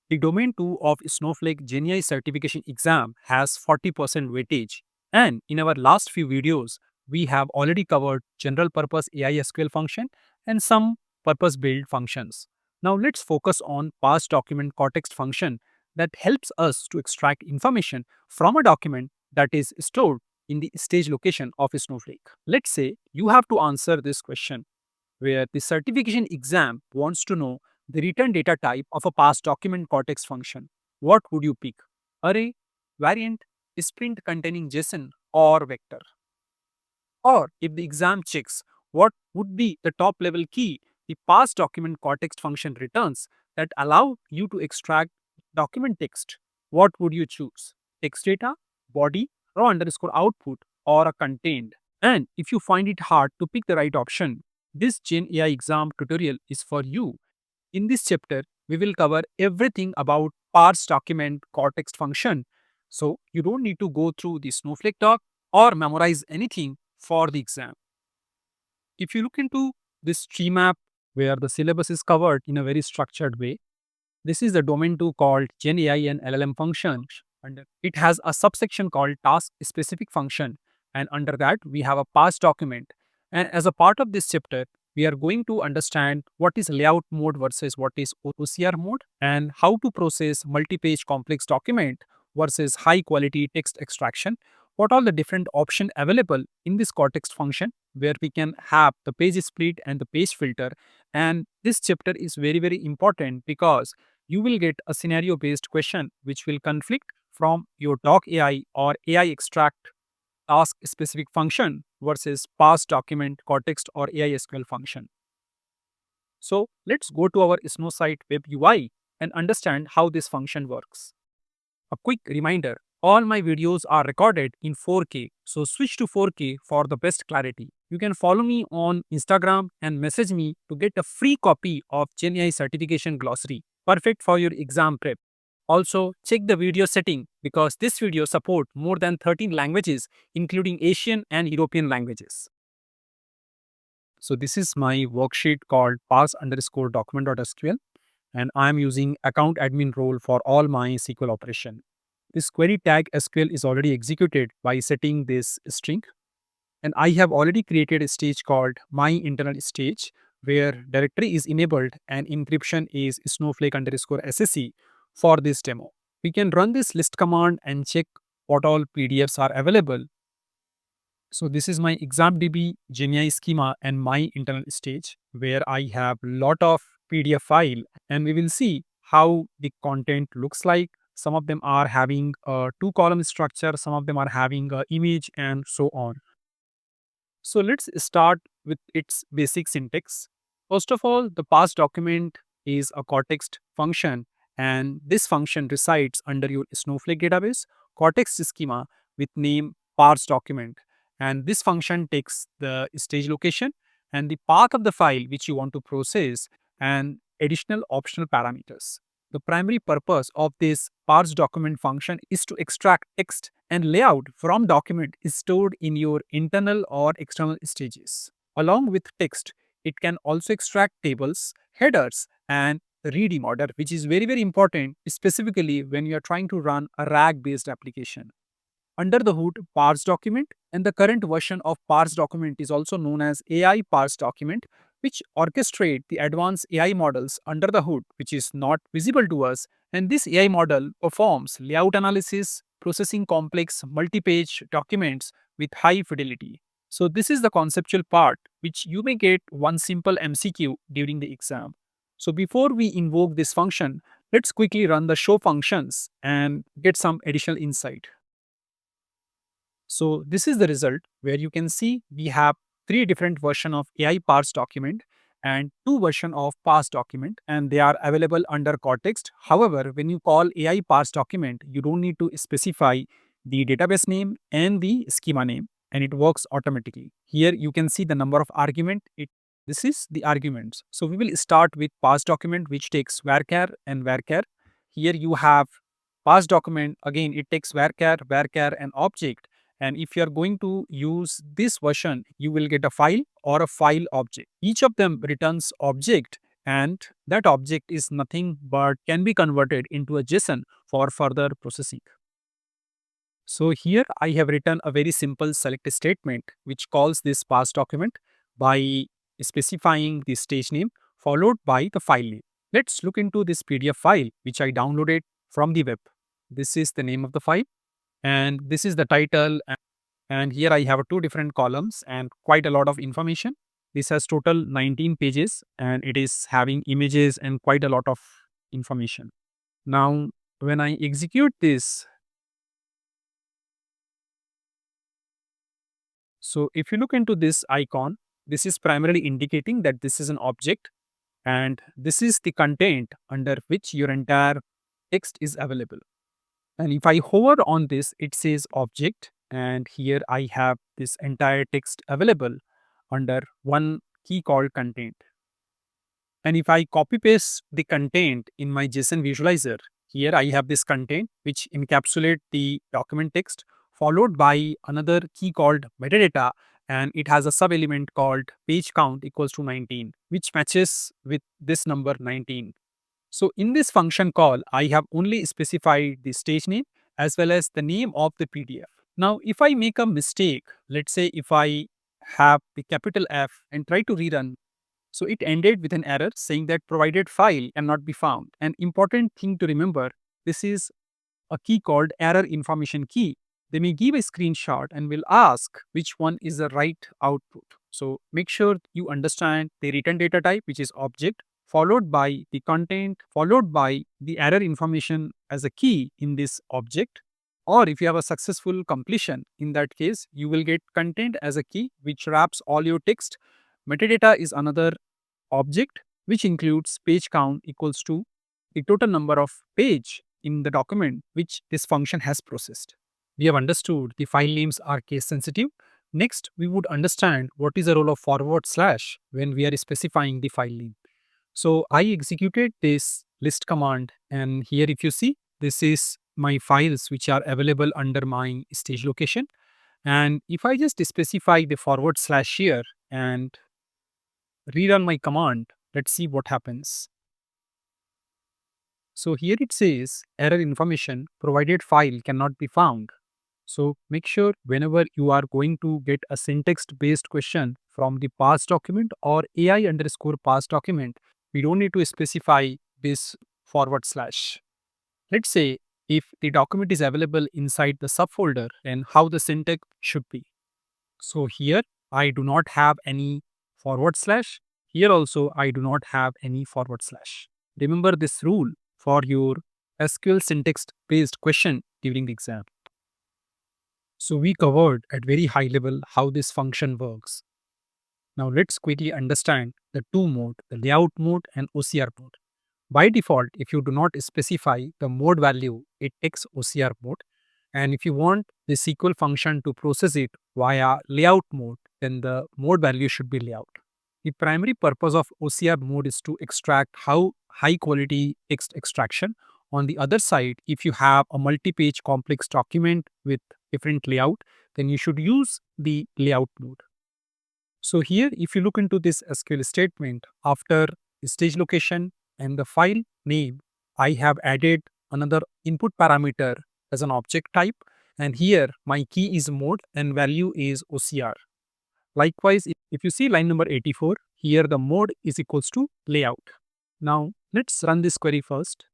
The domain 2 of Snowflake GenAI Certification Exam has 40% weightage. And in our last few videos, we have already covered general purpose AI SQL function and some purpose built functions. Now let's focus on Parse Document Cortex function that helps us to extract information from a document that is stored in the stage location of Snowflake. Let's say you have to answer this question where the certification exam wants to know the return data type of a past document Cortex function. What would you pick? Array, variant, sprint containing JSON, or vector? Or if the exam checks what would be the top level key the past document Cortex function returns that allow you to extract document text, what would you choose? Text data, body, raw underscore output, or a contained? And if you find it hard to pick the right option, this Gen AI exam tutorial is for you. In this chapter, we will cover everything about parse document Cortex function. So you don't need to go through the Snowflake doc or memorize anything for the exam. If you look into this tree map where the syllabus is covered in a very structured way, this is the domain 2 called Gen AI and LLM function. And it has a subsection called task specific function. And under that, we have a parse document. And as a part of this chapter, we are going to understand what is layout mode versus what is OCR mode and how to process multi-page complex document versus high quality text extraction. What are the different options available in this Cortex function where we can have the page split and the page filter. And this chapter is very, very important because you will get a scenario based question which will conflict from your doc AI or AI extract task specific function versus parse document Cortex or AI SQL function. So let's go to our Snowsite web UI and understand how this function works. A quick reminder, all my videos are recorded in 4K, so switch to 4K for the best clarity. You can follow me on Instagram and message me to get a free copy of GenAI certification glossary, perfect for your exam prep. Also, check the video setting because this video support more than 13 languages including Asian and European languages. So this is my worksheet called parse underscore document.sql and I am using account admin role for all my SQL operation. This query tag SQL is already executed by setting this string. And I have already created a stage called my internal stage where directory is enabled and encryption is snowflake underscore SSE for this demo. We can run this list command and check what all PDFs are available. So this is my examdb GenAI schema and my internal stage where I have lot of PDF file and we will see how the content looks like. Some of them are having a 2-column structure, some of them are having an image and so on. So let's start with its basic syntax. First of all, the parse document is a Cortex function and this function resides under your Snowflake database Cortex schema with name parse document. And this function takes the stage location and the path of the file which you want to process and additional optional parameters. The primary purpose of this parse document function is to extract text and layout from document is stored in your internal or external stages. Along with text, it can also extract tables, headers, and the reading order, which is very, very important, specifically when you are trying to run a RAG-based application. Under the hood, parse document and the current version of parse document is also known as AI parse document, which orchestrate the advanced AI models under the hood, which is not visible to us. And this AI model performs layout analysis, processing complex multi-page documents with high fidelity. So this is the conceptual part, which you may get one simple MCQ during the exam. So before we invoke this function, let's quickly run the show functions and get some additional insight. So this is the result where you can see we have 3 different versions of AI parse document and 2 versions of parse document and they are available under Cortex. However, when you call AI parse document, you don't need to specify the database name and the schema name and it works automatically. Here you can see the number of argument. This is the arguments. So we will start with parse document which takes varchar and varchar. Here you have parse document. Again, it takes varchar, varchar and object. And if you are going to use this version, you will get a file or a file object. Each of them returns object and that object is nothing but can be converted into a JSON for further processing. So here I have written a very simple select statement which calls this parse document by specifying the stage name followed by the file name. Let's look into this PDF file which I downloaded from the web. This is the name of the file and this is the title, and here I have two different columns and quite a lot of information. This has total 19 pages and it is having images and quite a lot of information. Now when I execute this, so if you look into this icon, this is primarily indicating that this is an object and this is the content under which your entire text is available. And if I hover on this, it says object, and here I have this entire text available under one key called content. And if I copy paste the content in my JSON visualizer, here I have this content which encapsulate the document text followed by another key called metadata, and it has a sub element called page count equals to 19, which matches with this number 19. So in this function call, I have only specified the stage name as well as the name of the PDF. Now, if I make a mistake, let's say if I have the capital F and try to rerun, so it ended with an error saying that provided file cannot be found. An important thing to remember, this is a key called error information key. They may give a screenshot and will ask which one is the right output. So make sure you understand the return data type, which is object, followed by the content, followed by the error information as a key in this object. Or if you have a successful completion, in that case, you will get content as a key, which wraps all your text. Metadata is another object, which includes page count equals to the total number of page in the document which this function has processed. We have understood the file names are case sensitive. Next, we would understand what is the role of forward slash when we are specifying the file name. So I executed this list command, and here if you see, this is my files which are available under my stage location. And if I just specify the forward slash here and rerun my command, let's see what happens. So here it says error information provided file cannot be found. So make sure whenever you are going to get a syntax based question from the parse document or AI underscore parse document, we don't need to specify this forward slash. Let's say if the document is available inside the subfolder and how the syntax should be. So here I do not have any forward slash. Here also I do not have any forward slash. Remember this rule for your SQL syntax based question during the exam. So we covered at very high level how this function works. Now let's quickly understand the two mode, the layout mode and OCR mode. By default, if you do not specify the mode value, it takes OCR mode. And if you want the SQL function to process it via layout mode, then the mode value should be layout. The primary purpose of OCR mode is to extract how high quality text extraction. On the other side, if you have a multi-page complex document with different layout, then you should use the layout mode. So here, if you look into this SQL statement, after stage location and the file name, I have added another input parameter as an object type. And here my key is mode and value is OCR. Likewise, if you see line number 84, here the mode is equals to layout. Now let's run this query first.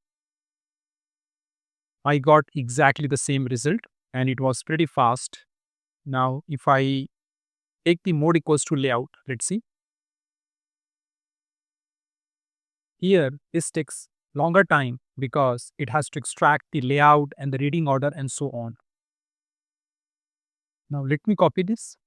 I got exactly the same result and it was pretty fast. Now if I take the mode equals to layout, let's see. Here this takes longer time because it has to extract the layout and the reading order and so on. Now let me copy this.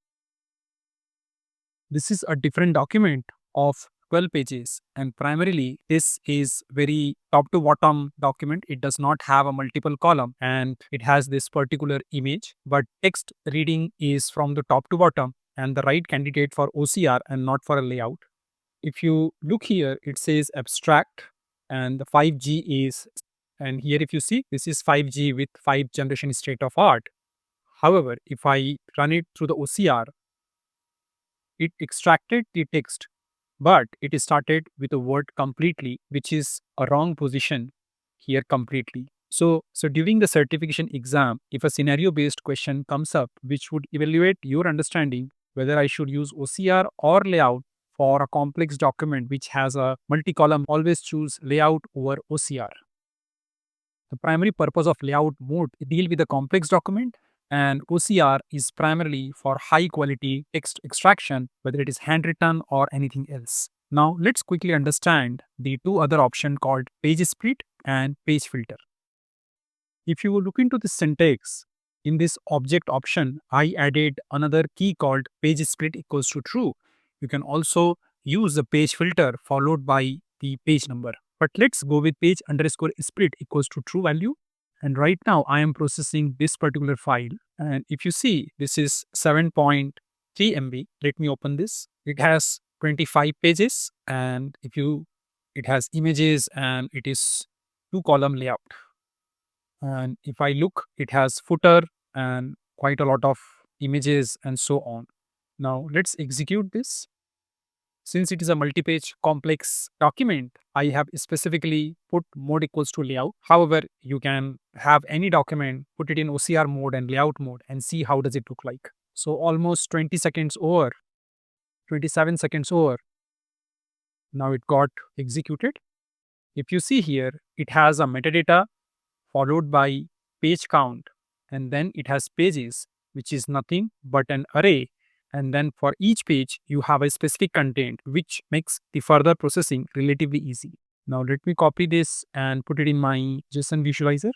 This is a different document of 12 pages, and primarily this is very top to bottom document. It does not have a multiple column and it has this particular image, but text reading is from the top to bottom and the right candidate for OCR and not for a layout. If you look here, it says abstract and the 5G is, and here if you see, this is 5G with 5 generation state of art. However, if I run it through the OCR, it extracted the text but it is started with a word completely, which is a wrong position here completely. So during the certification exam, if a scenario based question comes up which would evaluate your understanding whether I should use OCR or layout for a complex document which has a multi-column, always choose layout over OCR. The primary purpose of layout mode deal with a complex document, and OCR is primarily for high quality text extraction, whether it is handwritten or anything else. Now let's quickly understand the two other options called page split and page filter. If you look into the syntax, in this object option, I added another key called page split equals to true. You can also use the page filter followed by the page number. But let's go with page underscore split equals to true value. And right now I am processing this particular file. And if you see, this is 7.3 MB. Let me open this. It has 25 pages, and it has images, and it is two column layout. And if I look, it has footer and quite a lot of images and so on. Now let's execute this. Since it is a multi-page complex document, I have specifically put mode equals to layout. However, you can have any document, put it in OCR mode and layout mode and see how does it look like. So almost 20 seconds over, 27 seconds over. Now it got executed. If you see here, it has a metadata followed by page count, and then it has pages, which is nothing but an array. And then for each page, you have a specific content, which makes the further processing relatively easy. Now let me copy this and put it in my JSON visualizer.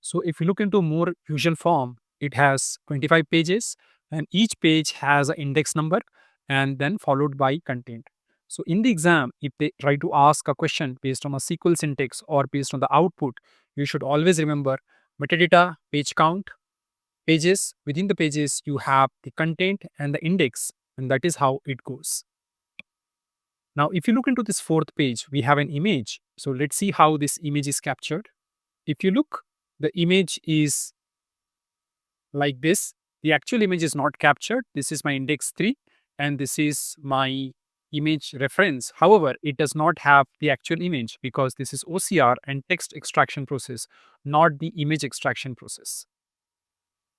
So if you look into more visual form, it has 25 pages, and each page has an index number and then followed by content. So in the exam, if they try to ask a question based on a SQL syntax or based on the output, you should always remember metadata, page count, pages. Within the pages, you have the content and the index, and that is how it goes. Now, if you look into this fourth page, we have an image. So let's see how this image is captured. If you look, the image is like this. The actual image is not captured. This is my index 3, and this is my image reference. However, it does not have the actual image because this is OCR and text extraction process, not the image extraction process.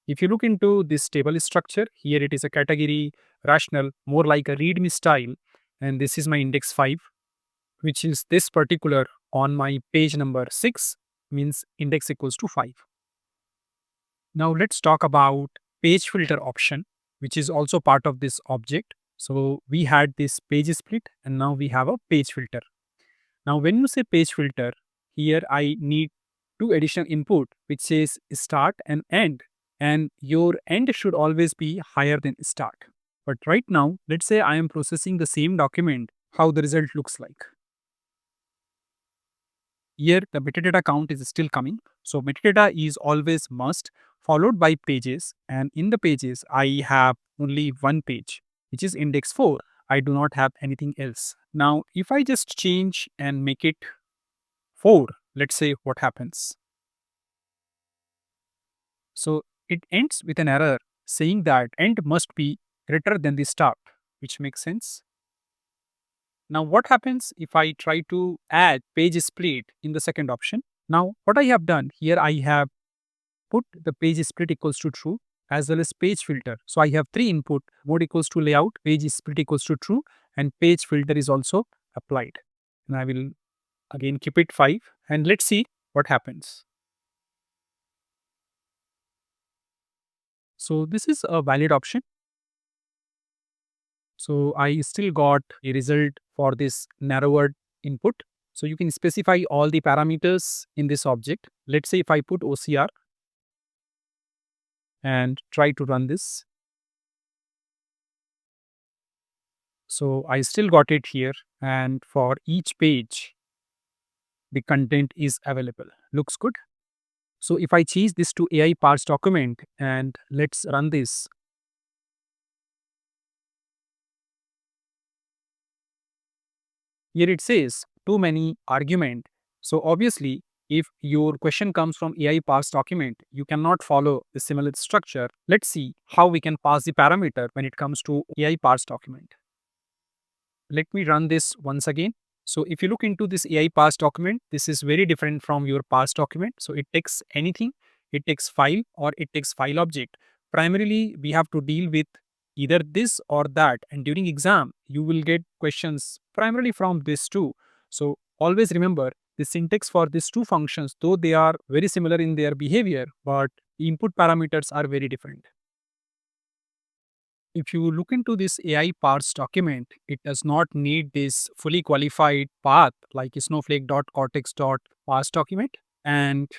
If you look into this table structure, here it is a category rational, more like a readme style, and this is my index 5, which is this particular on my page number 6, means index equals to 5. Now let's talk about page filter option, which is also part of this object. So we had this page split, and now we have a page filter. Now when you say page filter, here I need two additional input, which says start and end, and your end should always be higher than start. But right now, let's say I am processing the same document, how the result looks like. Here the metadata count is still coming. So metadata is always must, followed by pages, and in the pages I have only one page, which is index 4. I do not have anything else. Now if I just change and make it 4, let's say what happens. So it ends with an error saying that end must be greater than the start, which makes sense. Now what happens if I try to add page split in the second option? Now what I have done here, I have put the page split equals to true as well as page filter. So I have three input: mode equals to layout, page split equals to true, and page filter is also applied. And I will again keep it 5, and let's see what happens. So this is a valid option. So I still got a result for this narrower input. So you can specify all the parameters in this object. Let's say if I put OCR and try to run this. So I still got it here, and for each page, the content is available. Looks good. So if I change this to AI Parse Document and let's run this. Here it says too many argument. So obviously, if your question comes from AI Parse Document, you cannot follow the similar structure. Let's see how we can pass the parameter when it comes to AI Parse Document. let me run this once again. So if you look into this AI parse document, this is very different from your parse document. So it takes anything, it takes file or it takes file object. Primarily, we have to deal with either this or that. And during exam, you will get questions primarily from this two. So always remember the syntax for these two functions, though they are very similar in their behavior, but input parameters are very different. If you look into this AI parse document, it does not need this fully qualified path like snowflake.cortex.parse document. And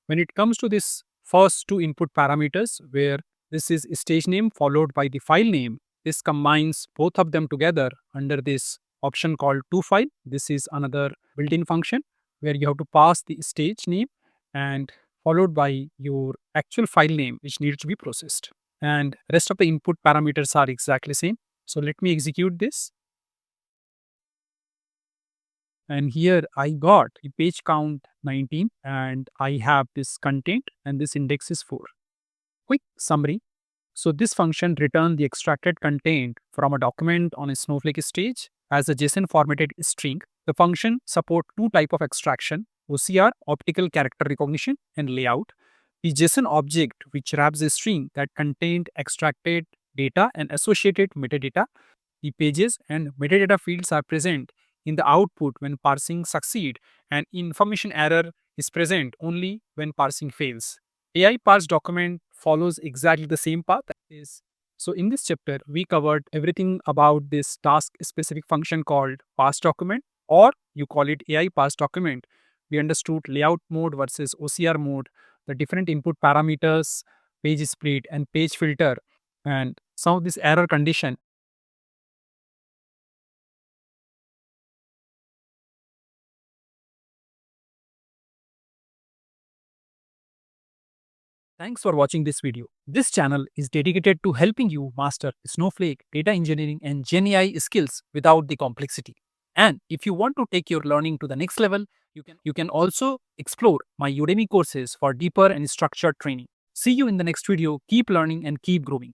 when it comes to this first two input parameters, where this is stage name followed by the file name, this combines both of them together under this option called toFile. This is another built-in function where you have to pass the stage name and followed by your actual file name which needs to be processed, and rest of the input parameters are exactly same. So let me execute this, and here I got the page count 19 and I have this content and this index is 4. Quick summary. So this function return the extracted content from a document on a Snowflake stage as a JSON formatted string. The function support two type of extraction: OCR, optical character recognition, and layout. The JSON object which wraps a string that contained extracted data and associated metadata. The pages and metadata fields are present in the output when parsing succeed, and information error is present only when parsing fails. AI parse document follows exactly the same path. So in this chapter, we covered everything about this task specific function called parse document, or you call it AI parse document. We understood layout mode versus OCR mode, the different input parameters, page split and page filter, and some of this error condition. Thanks for watching this video. This channel is dedicated to helping you master Snowflake, data engineering, and GenAI skills without the complexity. And if you want to take your learning to the next level, you can also explore my Udemy courses for deeper and structured training. See you in the next video. Keep learning and keep growing.